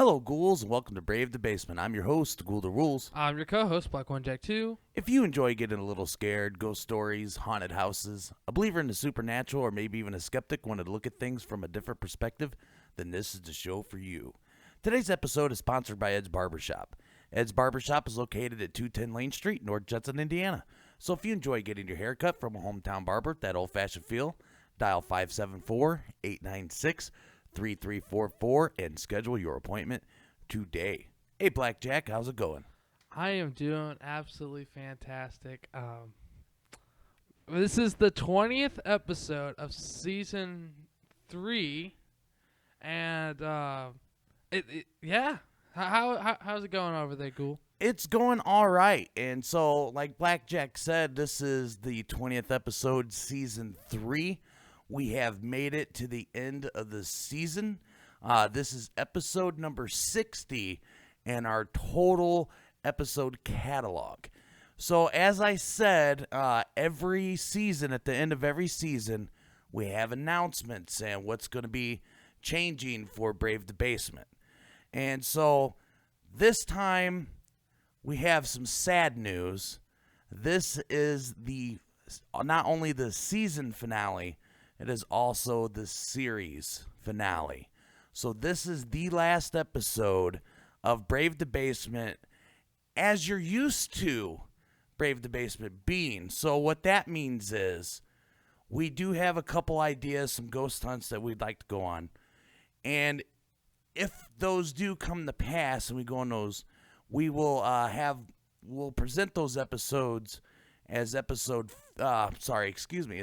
Hello, ghouls, and welcome to Brave the Basement. I'm your host, Ghoul the Rules. I'm your co-host, Black One Jack 2. If you enjoy getting a little scared, ghost stories, haunted houses, a believer in the supernatural, or maybe even a skeptic wanting to look at things from a different perspective, then this is the show for you. Today's episode is sponsored by Ed's Barbershop. Ed's Barbershop is located at 210 Lane Street, North Judson, Indiana. So if you enjoy getting your hair cut from a hometown barber, that old-fashioned feel, dial 574-896-3344 and schedule your appointment today. Hey, Black Jack, how's it going? I am doing absolutely fantastic. This is the 20th episode of season 3, and yeah. How's it going over there, Ghoul? It's going all right. And so, like Black Jack said, this is the 20th episode, season 3. We have made it to the end of the season. This is episode number 60 in our total episode catalog. So, as I said, every season, at the end of every season, we have announcements and what's going to be changing for Brave the Basement. And so, this time, we have some sad news. This is not only the season finale, it is also the series finale. So this is the last episode of Brave the Basement as you're used to Brave the Basement being. So what that means is we do have a couple ideas, some ghost hunts that we'd like to go on. And if those do come to pass and we go on those, we will we'll present those episodes as as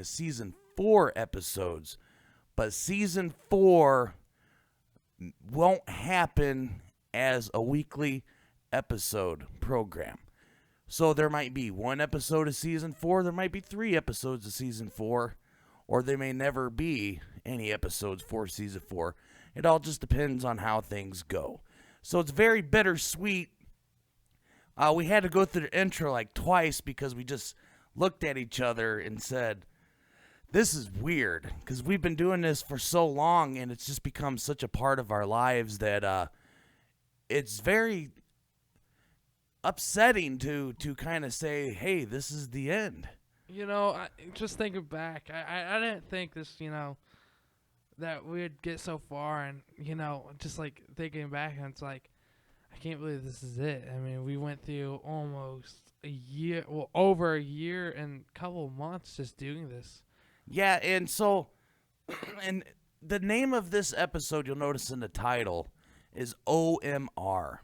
season 4 episodes. But season 4 won't happen as a weekly episode program. So there might be one episode of season 4, there might be 3 episodes of season 4, or there may never be any episodes for season 4. It all just depends on how things go. So it's very bittersweet. We had to go through the intro like twice because we just looked at each other and said, this is weird, because we've been doing this for so long and it's just become such a part of our lives that it's very upsetting to kind of say, hey, this is the end. You know, just thinking back, I didn't think this, that we'd get so far, and, just like thinking back, and it's like, I can't believe this is it. I mean, we went through almost a year, over a year and a couple of months just doing this. Yeah, and so, and the name of this episode, you'll notice in the title, is OMR.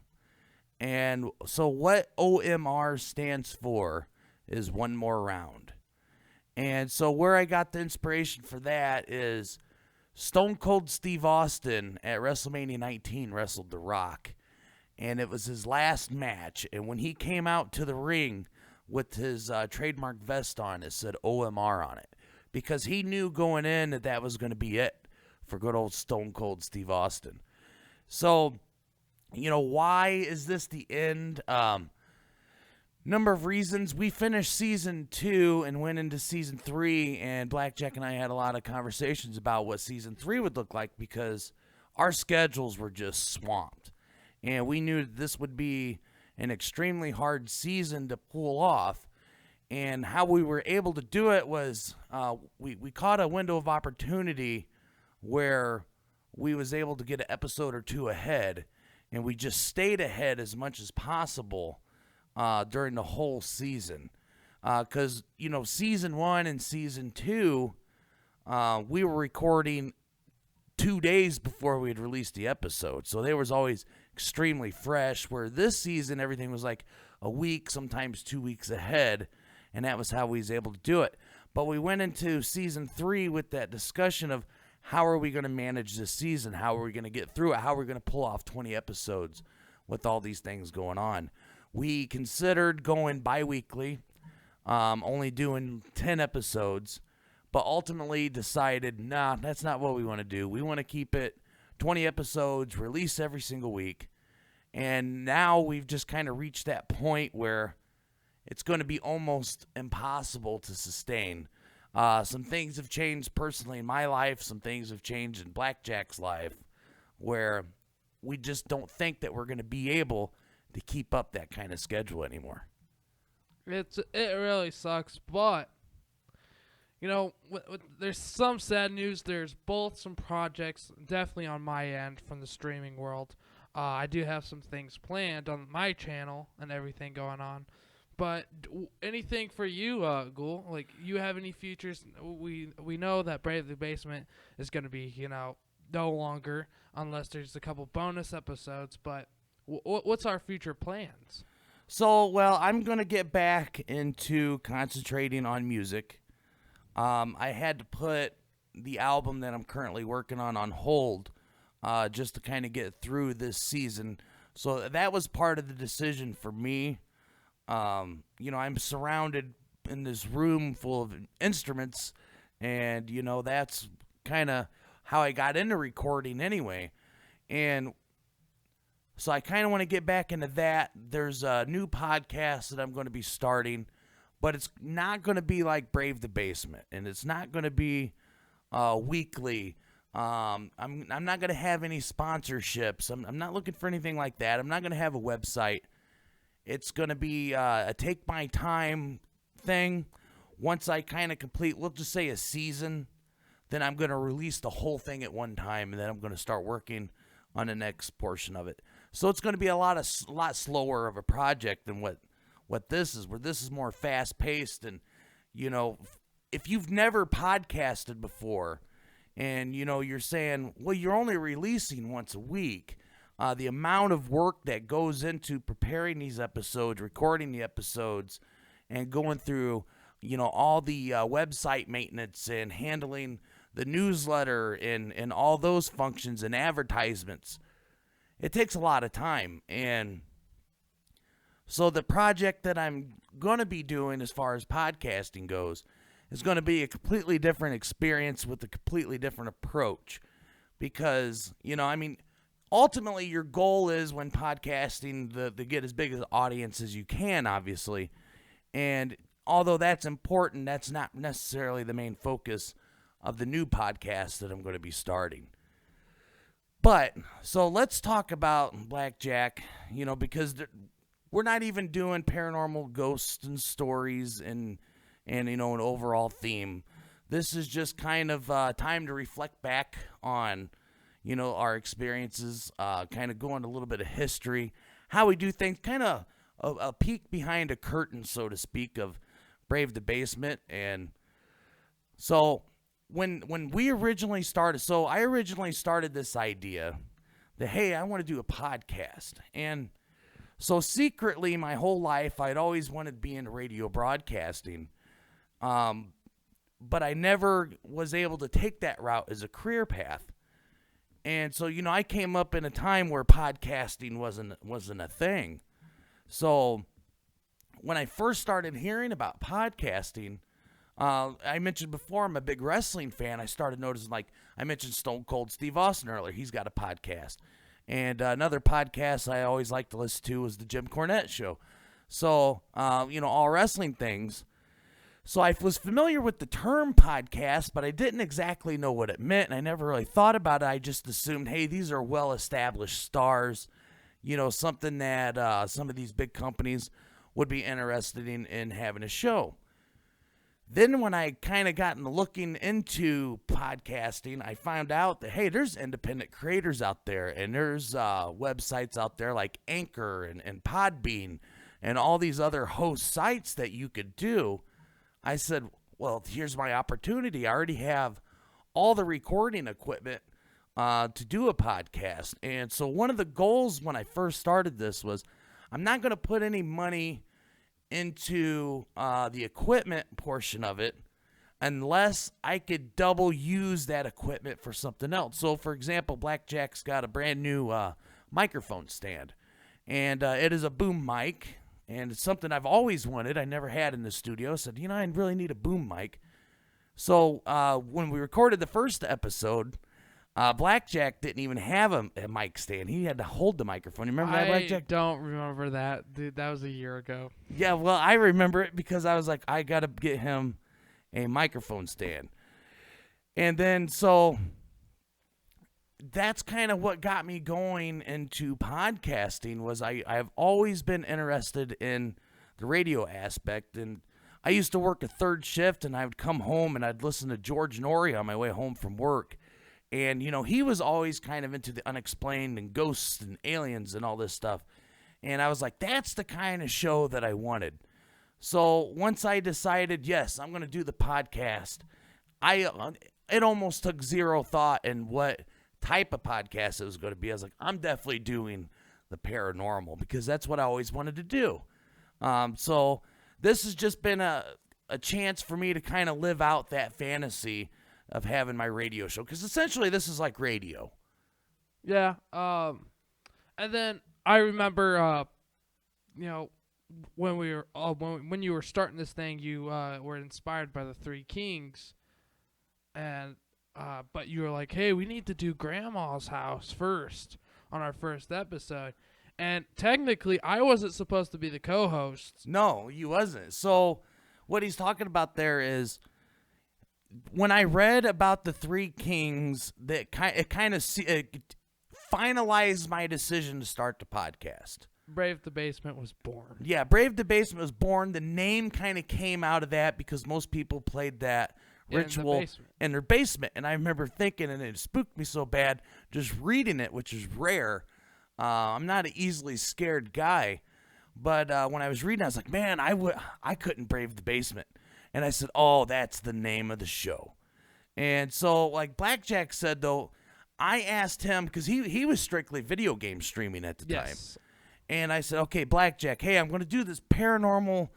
And so what OMR stands for is one more round. And so where I got the inspiration for that is Stone Cold Steve Austin at WrestleMania 19 wrestled The Rock. And it was his last match. And when he came out to the ring with his trademark vest on, it said OMR on it. Because he knew going in that was going to be it for good old Stone Cold Steve Austin. So, why is this the end? Number of reasons. We finished season 2 and went into season 3, and Blackjack and I had a lot of conversations about what season 3 would look like because our schedules were just swamped. And we knew that this would be an extremely hard season to pull off. And how we were able to do it was we caught a window of opportunity where we was able to get an episode or 2 ahead, and we just stayed ahead as much as possible during the whole season. Because, season 1 and season 2, we were recording 2 days before we had released the episode. So they was always extremely fresh, where this season everything was like a week, sometimes 2 weeks ahead. And that was how we was able to do it. But we went into season 3 with that discussion of how are we going to manage this season? How are we going to get through it? How are we going to pull off 20 episodes with all these things going on? We considered going bi-weekly, only doing 10 episodes, but ultimately decided, nah, that's not what we want to do. We want to keep it 20 episodes, release every single week. And now we've just kind of reached that point where it's going to be almost impossible to sustain. Some things have changed personally in my life. Some things have changed in Blackjack's life where we just don't think that we're going to be able to keep up that kind of schedule anymore. It really sucks, but there's some sad news. There's both some projects definitely on my end from the streaming world. I do have some things planned on my channel and everything going on. But anything for you, Ghoul? Like, you have any futures? We know that Brave the Basement is going to be, no longer unless there's a couple bonus episodes. But what's our future plans? So, well, I'm going to get back into concentrating on music. I had to put the album that I'm currently working on hold just to kind of get through this season. So that was part of the decision for me. I'm surrounded in this room full of instruments, and, that's kind of how I got into recording anyway. And so I kind of want to get back into that. There's a new podcast that I'm going to be starting, but it's not going to be like Brave the Basement, and it's not going to be weekly. I'm not going to have any sponsorships. I'm not looking for anything like that. I'm not going to have a website. It's going to be a take my time thing. Once I kind of complete, we'll just say a season, then I'm going to release the whole thing at one time, and then I'm going to start working on the next portion of it. So it's going to be a lot slower of a project than what this is, where this is more fast-paced. And, if you've never podcasted before and, you're saying, well, you're only releasing once a week, the amount of work that goes into preparing these episodes, recording the episodes, and going through, all the website maintenance and handling the newsletter and all those functions and advertisements, it takes a lot of time. And so the project that I'm going to be doing as far as podcasting goes is going to be a completely different experience with a completely different approach. Because, ultimately, your goal is when podcasting to get as big an audience as you can, obviously. And although that's important, that's not necessarily the main focus of the new podcast that I'm going to be starting. But, so let's talk about Blackjack, because we're not even doing paranormal ghosts and stories and an overall theme. This is just kind of time to reflect back on our experiences, kind of go into a little bit of history, how we do things, kind of a peek behind a curtain, so to speak, of Brave the Basement. And so when we originally started, I originally started this idea that, hey, I want to do a podcast. And so secretly my whole life, I'd always wanted to be into radio broadcasting. But I never was able to take that route as a career path. And so, I came up in a time where podcasting wasn't a thing. So when I first started hearing about podcasting, I mentioned before I'm a big wrestling fan. I started noticing, like I mentioned Stone Cold Steve Austin earlier. He's got a podcast. And another podcast I always like to listen to is the Jim Cornette Show. So, all wrestling things. So I was familiar with the term podcast, but I didn't exactly know what it meant, and I never really thought about it. I just assumed, hey, these are well-established stars, something that some of these big companies would be interested in having a show. Then when I kind of got into looking into podcasting, I found out that, hey, there's independent creators out there, and there's websites out there like Anchor and Podbean and all these other host sites that you could do. I said, well, here's my opportunity. I already have all the recording equipment to do a podcast. And so one of the goals when I first started this was I'm not going to put any money into the equipment portion of it unless I could double use that equipment for something else. So, for example, Blackjack's got a brand new microphone stand. And it is a boom mic. And it's something I've always wanted. I never had in the studio. I said, I really need a boom mic. So when we recorded the first episode, Blackjack didn't even have a mic stand. He had to hold the microphone. You remember that, Blackjack? I don't remember that. Dude, that was a year ago. Yeah, well, I remember it because I was like, I got to get him a microphone stand. And then so that's kind of what got me going into podcasting. Was I've always been interested in the radio aspect, and I used to work a third shift, and I would come home and I'd listen to George Norrie on my way home from work. And, he was always kind of into the unexplained and ghosts and aliens and all this stuff. And I was like, that's the kind of show that I wanted. So once I decided, yes, I'm going to do the podcast, it almost took zero thought in what type of podcast it was going to be. I was like, I'm definitely doing the paranormal because that's what I always wanted to do. So this has just been a chance for me to kind of live out that fantasy of having my radio show, because essentially this is like radio. Yeah. And then I remember, when we were when you were starting this thing, you were inspired by the Three Kings, and but you were like, hey, we need to do Grandma's house first on our first episode. And technically, I wasn't supposed to be the co-host. No, you wasn't. So what he's talking about there is, when I read about the Three Kings, it kind of finalized my decision to start the podcast. Brave the Basement was born. Yeah, Brave the Basement was born. The name kind of came out of that because most people played that ritual in their basement. And I remember thinking, and it spooked me so bad, just reading it, which is rare. I'm not an easily scared guy. But when I was reading, I was like, man, I couldn't brave the basement. And I said, oh, that's the name of the show. And so, like Blackjack said, though, I asked him, because he was strictly video game streaming at the time. And I said, okay, Blackjack, hey, I'm going to do this paranormal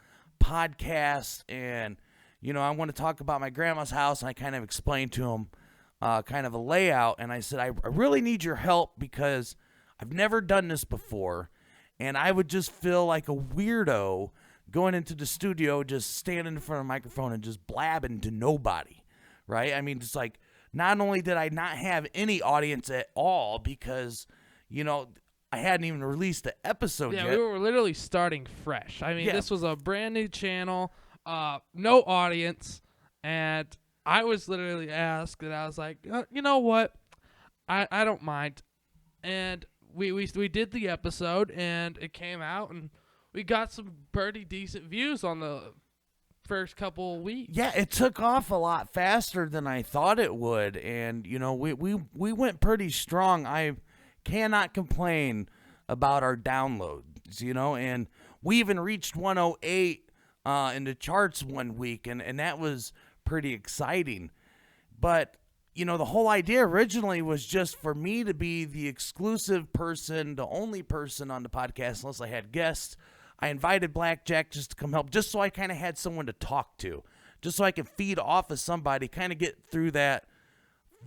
podcast. And, I want to talk about my grandma's house. And I kind of explained to him kind of a layout. And I said, I really need your help because I've never done this before. And I would just feel like a weirdo going into the studio, just standing in front of a microphone and just blabbing to nobody, right? I mean, it's like, not only did I not have any audience at all because, I hadn't even released the episode yet. Yeah, we were literally starting fresh. I mean, This was a brand new channel, no audience, and I was literally asked, and I was like, you know what? I don't mind. And we did the episode, and it came out, and we got some pretty decent views on the first couple of weeks. Yeah, it took off a lot faster than I thought it would, and we went pretty strong. I cannot complain about our downloads, and we even reached 108 in the charts one week, and that was pretty exciting. But the whole idea originally was just for me to be the exclusive person, the only person on the podcast, unless I had guests. I invited Blackjack just to come help, just so I kind of had someone to talk to, just so I could feed off of somebody, kind of get through that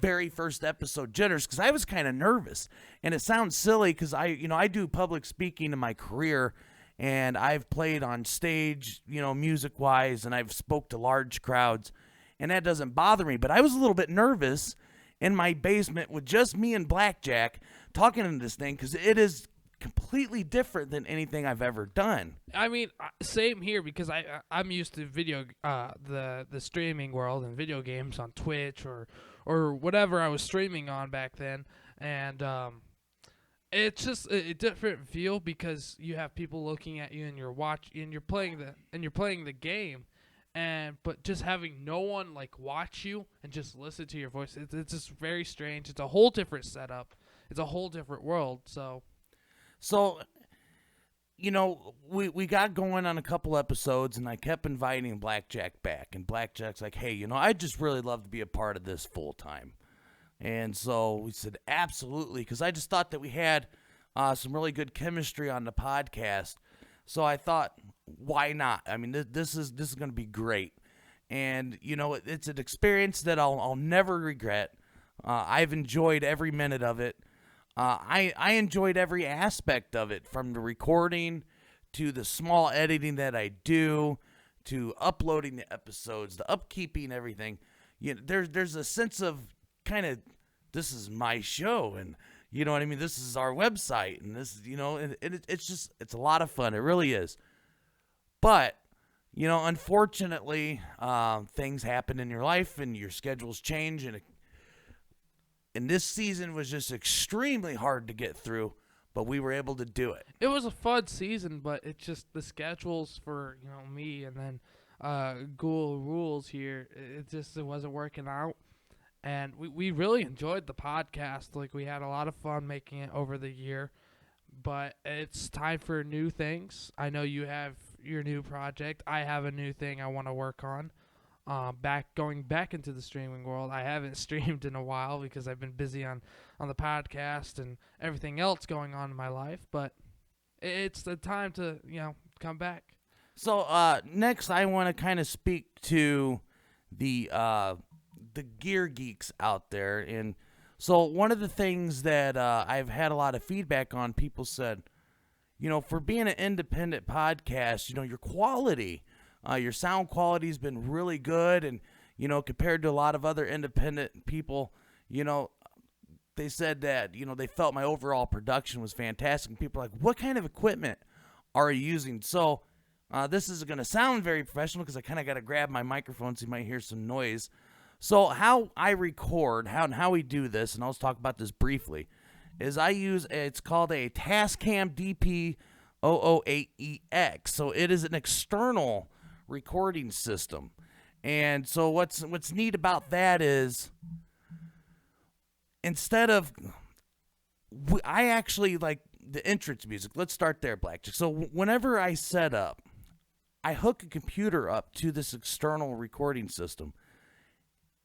very first episode jitters, because I was kind of nervous. And it sounds silly because I do public speaking in my career, and I've played on stage, music-wise, and I've spoke to large crowds, and that doesn't bother me. But I was a little bit nervous in my basement with just me and Blackjack talking in this thing, because it is completely different than anything I've ever done. I mean, same here, because I'm used to the streaming world and video games on Twitch or whatever I was streaming on back then, and it's just a different feel because you have people looking at you and you're playing the game, but just having no one like watch you and just listen to your voice, it's just very strange. It's a whole different setup. It's a whole different world. So, we got going on a couple episodes, and I kept inviting Blackjack back. And Blackjack's like, hey, I'd just really love to be a part of this full time. And so we said, absolutely, because I just thought that we had some really good chemistry on the podcast. So I thought, why not? I mean, this is going to be great. And, it's an experience that I'll never regret. I've enjoyed every minute of it. I enjoyed every aspect of it, from the recording to the small editing that I do to uploading the episodes, the upkeeping, everything. There's a sense of kind of, this is my show, and you know what I mean? This is our website, and this, it's a lot of fun. It really is. But, unfortunately, things happen in your life, and your schedules change, and And this season was just extremely hard to get through, but we were able to do it. It was a fun season, but it's just the schedules for me and then Ghoul Rules here. It wasn't working out, and we really enjoyed the podcast. Like, we had a lot of fun making it over the year, but it's time for new things. I know you have your new project. I have a new thing I want to work on. Going back into the streaming world. I haven't streamed in a while because I've been busy on the podcast and everything else going on in my life, but it's the time to come back. So next I want to kind of speak to the gear geeks out there. And so one of the things that I've had a lot of feedback on, people said, for being an independent podcast, your quality, your sound quality has been really good. And, compared to a lot of other independent people, they said that, they felt my overall production was fantastic. And people are like, what kind of equipment are you using? So this is going to sound very professional because I kind of got to grab my microphone so you might hear some noise. So how I record, how we do this, and I'll just talk about this briefly, is I use, it's called a Tascam DP008EX. So it is an external recording system. And so what's neat about that is, instead of, I actually like the entrance music. Let's start there, Blackjack. So whenever I set up, I hook a computer up to this external recording system,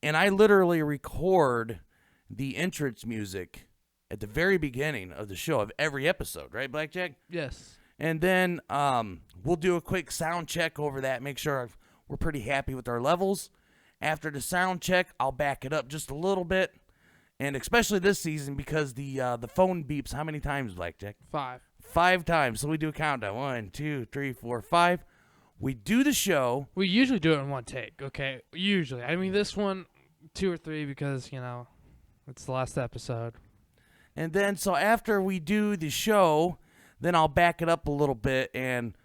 and I literally record the entrance music at the very beginning of the show of every episode, right, Blackjack? Yes. And then we'll do a quick sound check over that, make sure we're pretty happy with our levels. After the sound check, I'll back it up just a little bit, and especially this season because the phone beeps how many times, Blackjack? 5. 5 times. So we do a countdown. 1, 2, 3, 4, 5. We do the show. We usually do it in one take, okay? Usually. I mean, this one, 2 or 3 because, it's the last episode. And then, so after we do the show, then I'll back it up a little bit, and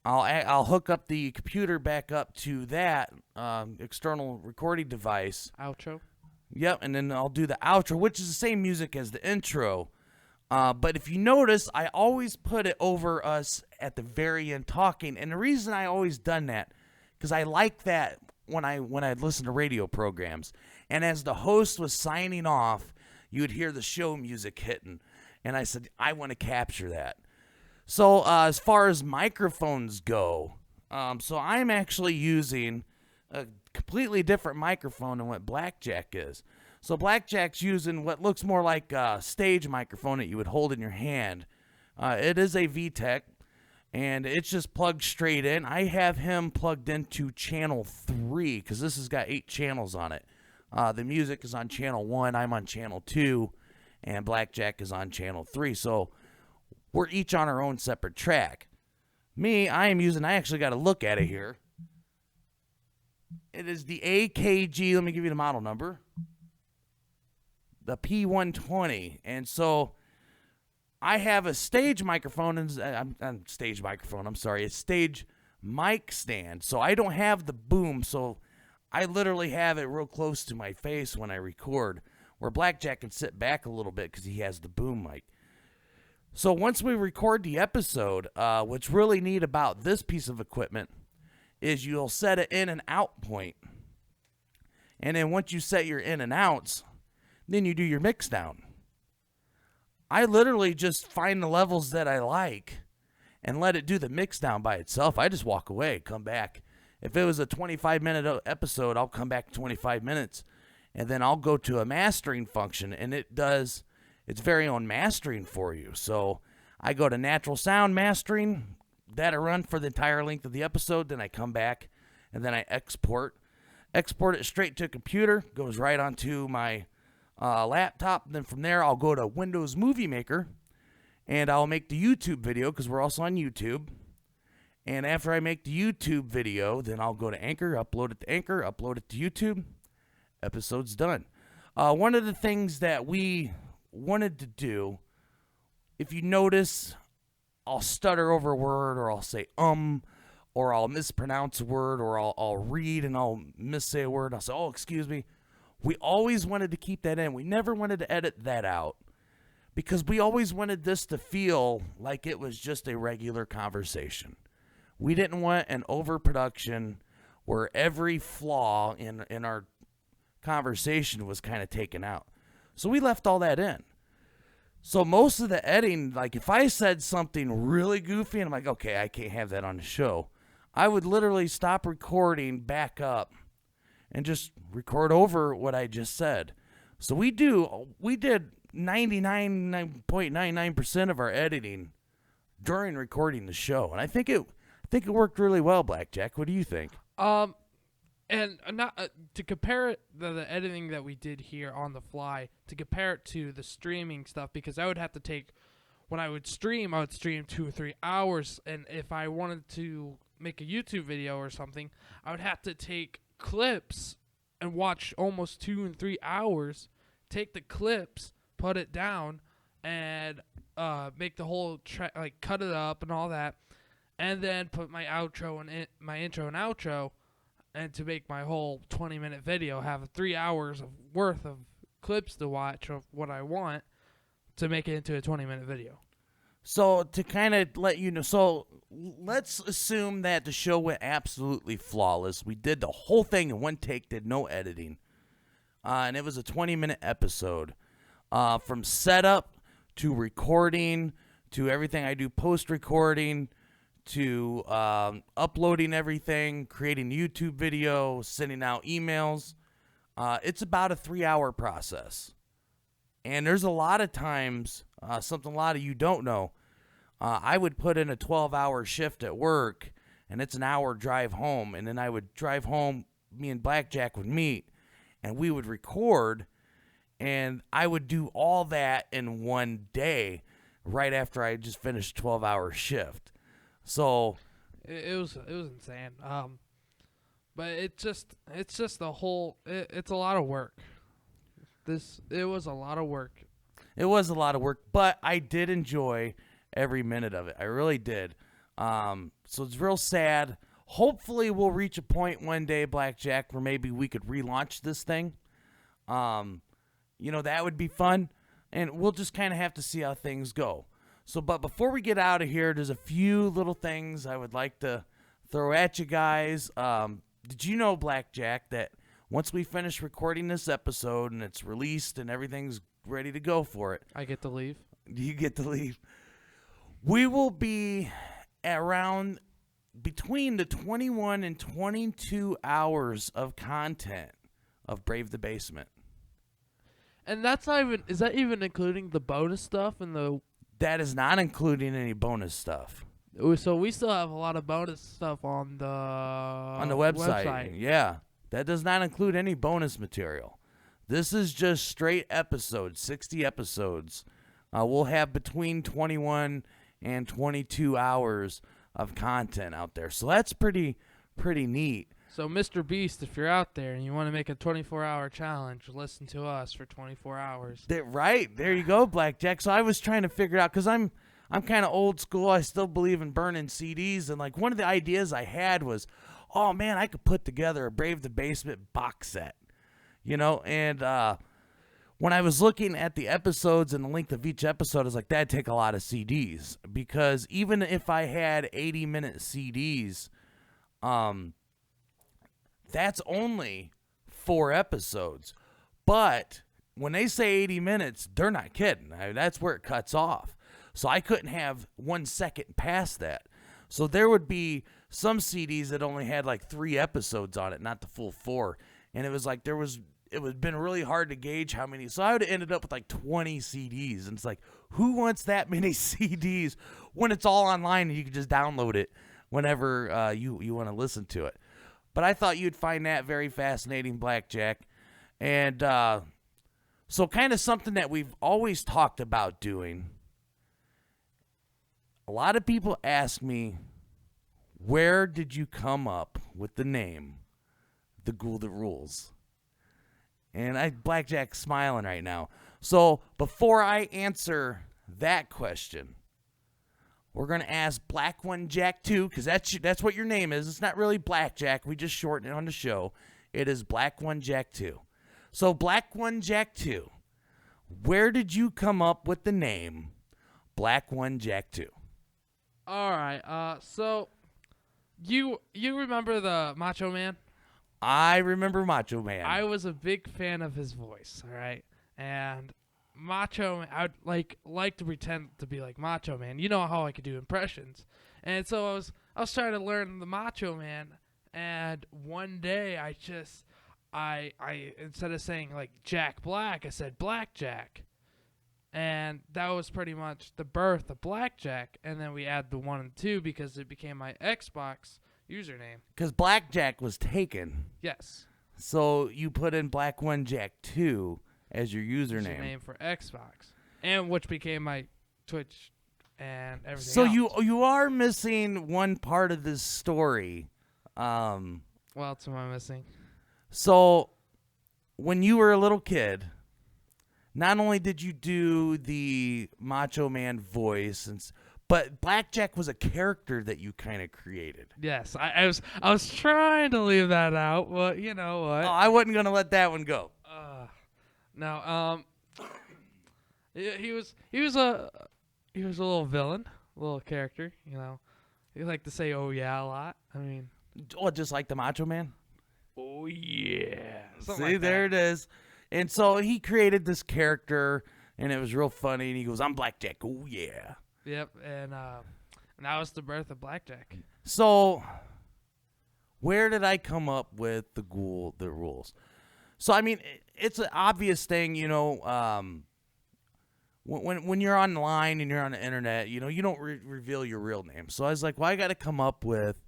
I'll hook up the computer back up to that external recording device. Outro? Yep, and then I'll do the outro, which is the same music as the intro. But if you notice, I always put it over us at the very end talking. And the reason I always done that, because I like that when I listen to radio programs. And as the host was signing off, you would hear the show music hitting. And I said, I want to capture that. So as far as microphones go, so I'm actually using a completely different microphone than what Blackjack is. So Blackjack's using what looks more like a stage microphone that you would hold in your hand. It is a VTech, and it's just plugged straight in. I have him plugged into channel 3 because this has got 8 channels on it. The music is on channel 1, I'm on channel 2, and Blackjack is on channel 3. So we're each on our own separate track. Me, I actually got to look at it here. It is the AKG, let me give you the model number. The P120. And so I have a stage microphone, and a stage mic stand. So I don't have the boom, so I literally have it real close to my face when I record, where Blackjack can sit back a little bit because he has the boom mic. So once we record the episode, what's really neat about this piece of equipment is you'll set an in and out point. And then once you set your in and outs, then you do your mix down. I literally just find the levels that I like and let it do the mix down by itself. I just walk away, come back. If it was a 25-minute episode, I'll come back 25 minutes, and then I'll go to a mastering function, and it does its very own mastering for you. So I go to natural sound mastering, that I run for the entire length of the episode, then I come back, and then I export it straight to a computer, goes right onto my laptop. Then from there, I'll go to Windows Movie Maker, and I'll make the YouTube video, because we're also on YouTube. And after I make the YouTube video, then I'll go to Anchor, upload it to Anchor, upload it to YouTube. Episode's done. One of the things that we wanted to do, if you notice, I'll stutter over a word, or I'll say or I'll mispronounce a word, or I'll read and I'll missay a word. I'll say, oh, excuse me. We always wanted to keep that in. We never wanted to edit that out because we always wanted this to feel like it was just a regular conversation. We didn't want an overproduction where every flaw in our conversation was kind of taken out. So we left all that in. So most of the editing, like if I said something really goofy and I'm like, okay, I can't have that on the show, I would literally stop recording, back up, and just record over what I just said. So we did 99.99% of our editing during recording the show, and I think it worked really well, Blackjack. What do you think? And not to compare it, the editing that we did here on the fly, to compare it to the streaming stuff, because I would have to take, when I would stream 2 or 3 hours, and if I wanted to make a YouTube video or something, I would have to take clips and watch almost 2 and 3 hours, take the clips, put it down, and make the whole like cut it up and all that, and then put my outro and my intro and outro, and to make my whole 20-minute video have 3 hours of worth of clips to watch of what I want to make it into a 20-minute video. So to kind of let you know, so let's assume that the show went absolutely flawless. We did the whole thing in one take, did no editing. And it was a 20-minute episode. From setup to recording to everything I do post-recording to uploading everything, creating YouTube video, sending out emails. It's about a 3-hour process. And there's a lot of times, something a lot of you don't know, I would put in a 12-hour shift at work, and it's an hour drive home, and then I would drive home, me and Blackjack would meet, and we would record, and I would do all that in one day right after I just finished a 12-hour shift. So it was insane. But it's just the whole, it's a lot of work. It was a lot of work. It was a lot of work, but I did enjoy every minute of it. I really did. So it's real sad. Hopefully we'll reach a point one day, Blackjack, where maybe we could relaunch this thing. That would be fun, and we'll just kind of have to see how things go. So, but before we get out of here, there's a few little things I would like to throw at you guys. Did you know, Blackjack, that once we finish recording this episode and it's released and everything's ready to go for it, I get to leave? You get to leave. We will be around between the 21 and 22 hours of content of Brave the Basement. And that's not even, is that even including the bonus stuff and the... That is not including any bonus stuff. So we still have a lot of bonus stuff on the website. Yeah. That does not include any bonus material. This is just straight episodes, 60 episodes. We'll have between 21 and 22 hours of content out there. So that's pretty neat. So Mr. Beast, if you're out there and you want to make a 24-hour challenge, listen to us for 24 hours. Right. There you go, Blackjack. So I was trying to figure out, because I'm kind of old school. I still believe in burning CDs. And like one of the ideas I had was, oh, man, I could put together a Brave the Basement box set. And when I was looking at the episodes and the length of each episode, I was like, that'd take a lot of CDs. Because even if I had 80-minute CDs, that's only 4 episodes. But when they say 80 minutes, they're not kidding. That's where it cuts off. So I couldn't have 1 second past that. So there would be some CDs that only had like 3 episodes on it, not the full 4. And it was like it was been really hard to gauge how many. So I would have ended up with like 20 CDs. And it's like, who wants that many CDs when it's all online and you can just download it whenever you want to listen to it? But I thought you'd find that very fascinating, Blackjack. And so kind of something that we've always talked about doing. A lot of people ask me, where did you come up with the name, The Ghoul That Rules? And Blackjack's smiling right now. So before I answer that question, we're going to ask Black One Jack 2, because that's what your name is. It's not really Blackjack. We just shorten it on the show. It is Black One Jack 2. So Black 1, Jack 2. Where did you come up with the name Black 1, Jack 2? All right. So you remember the Macho Man? I remember Macho Man. I was a big fan of his voice. All right, and Macho Man, I'd like to pretend to be like Macho Man. You know how I could do impressions, and so I was trying to learn the Macho Man, and one day I instead of saying like Jack Black, I said Blackjack. And that was pretty much the birth of Blackjack. And then we add the 1 and 2 because it became my Xbox username. Because Blackjack was taken. Yes. So you put in Black 1, Jack 2 as your username. Username for Xbox. And which became my Twitch and everything So else. you are missing one part of this story. What else am I missing? So when you were a little kid, not only did you do the Macho Man voice, but Blackjack was a character that you kind of created. Yes, I was trying to leave that out, but you know what? Oh, I wasn't gonna let that one go. No, he was a little villain, a little character. You know, he liked to say "oh yeah" a lot. I mean, just like the Macho Man. oh yeah. See, Like there it is. And so he created this character, and it was real funny. And he goes, "I'm Blackjack. Oh yeah." Yep, and that was the birth of Blackjack. So, where did I come up with the rules? So, I mean, it's an obvious thing, you know. When you're online and you're on the internet, you know, you don't reveal your real name. So I was like, well, I got to come up with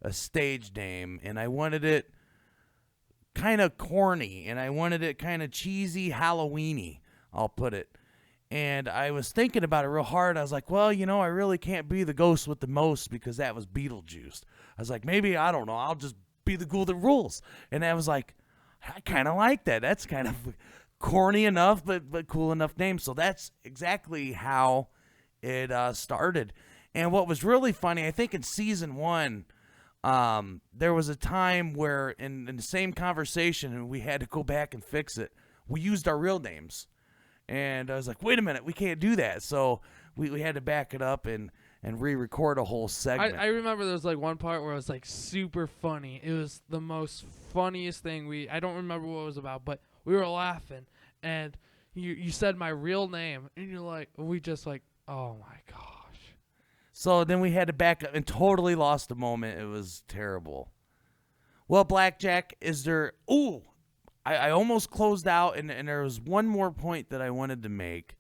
a stage name, and I wanted it kind of corny, and I wanted it kind of cheesy, Halloween-y, I'll put it. And I was thinking about it real hard. I was like, well, you know, I really can't be the ghost with the most because that was Beetlejuice. I was like, maybe, I don't know, I'll just be the ghoul that rules. And I was like, I kind of like that. That's kind of corny enough, but cool enough name. So that's exactly how it started. And what was really funny, I think in season 1, there was a time where in the same conversation, and we had to go back and fix it, we used our real names. And I was like, wait a minute, we can't do that. So we had to back it up and re-record a whole segment. I remember there was like one part where it was like super funny. It was the most funniest thing. I don't remember what it was about, but we were laughing. And you said my real name. And you're like, we just like, oh my gosh. So then we had to back up and totally lost the moment. It was terrible. Well, Blackjack, is there... Ooh, I almost closed out, and there was one more point that I wanted to make.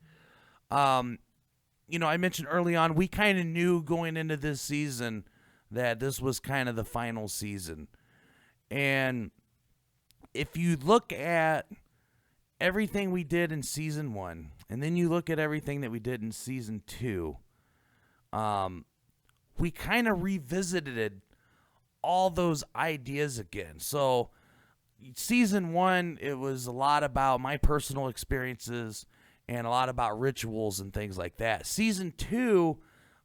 You know, I mentioned early on, we kind of knew going into this season that this was kind of the final season. And if you look at everything we did in season 1, and then you look at everything that we did in season 2, we kind of revisited all those ideas again. So season 1, it was a lot about my personal experiences and a lot about rituals and things like that. Season 2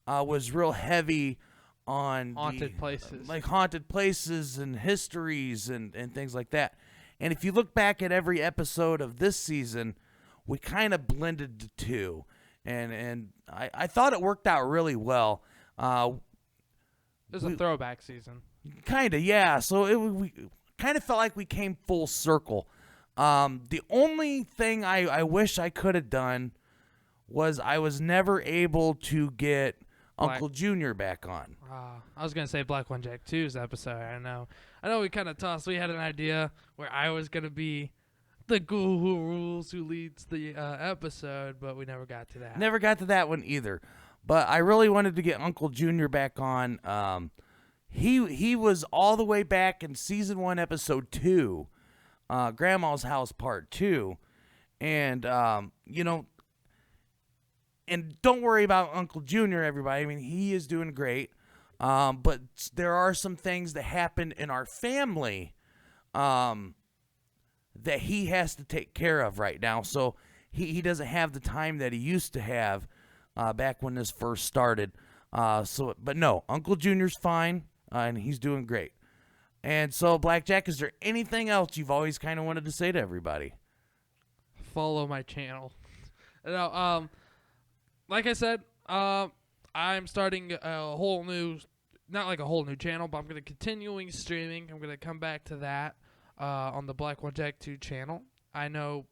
was real heavy on haunted places. Like haunted places and histories and things like that. And if you look back at every episode of this season, we kind of blended the two. And I thought it worked out really well. It was a throwback season. Kind of, yeah. So we kind of felt like we came full circle. The only thing I wish I could have done was I was never able to get Uncle Junior back on. I was going to say Black 1 Jack 2's episode. I know we kind of tossed. We had an idea where I was going to be the ghoul who rules, who leads the episode, but we never got to that. Never got to that one either. But I really wanted to get Uncle Junior back on. He was all the way back in season 1, episode 2, Grandma's House Part 2. And, you know, and don't worry about Uncle Junior, everybody. I mean, he is doing great. But there are some things that happened in our family that he has to take care of right now. So he doesn't have the time that he used to have back when this first started. But no, Uncle Junior's fine, and he's doing great. And so, Blackjack, is there anything else you've always kind of wanted to say to everybody? follow my channel. No, like I said, I'm starting a whole new, not like a whole new channel, but I'm going to continuing streaming. I'm going to come back to that on the Black One Jack 2 channel. I know,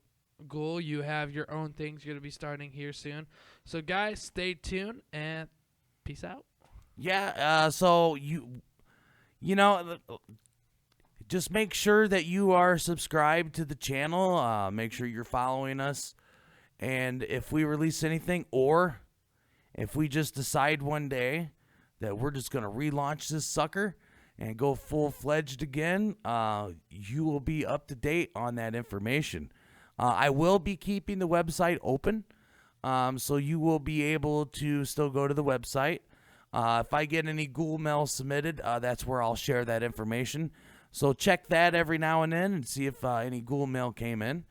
Ghoul, you have your own things you're going to be starting here soon. So, guys, stay tuned and peace out. Yeah, so you know, just make sure that you are subscribed to the channel. Make sure you're following us. And if we release anything, or if we just decide one day that we're just going to relaunch this sucker and go full-fledged again, you will be up to date on that information. I will be keeping the website open, so you will be able to still go to the website. If I get any Ghoul mail submitted, that's where I'll share that information. So check that every now and then and see if any Ghoul mail came in.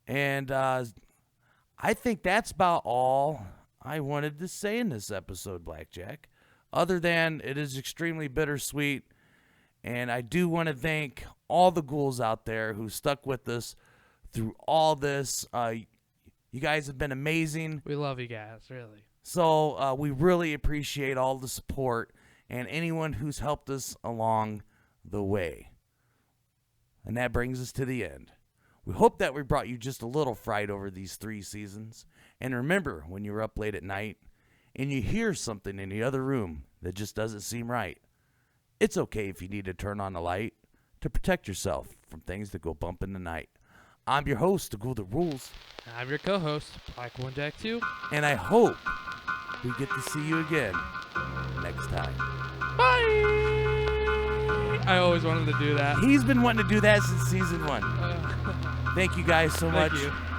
And I think that's about all I wanted to say in this episode, Blackjack. Other than it is extremely bittersweet. And I do want to thank all the ghouls out there who stuck with us through all this. You guys have been amazing. We love you guys, really. So we really appreciate all the support and anyone who's helped us along the way. And that brings us to the end. We hope that we brought you just a little fright over these 3 seasons. And remember, when you're up late at night and you hear something in the other room that just doesn't seem right, it's okay if you need to turn on the light to protect yourself from things that go bump in the night. I'm your host, The Ghoul That Rules. I'm your co-host, Black One Jack 2. And I hope we get to see you again next time. Bye! I always wanted to do that. He's been wanting to do that since season 1. Thank you guys so much. Thank you.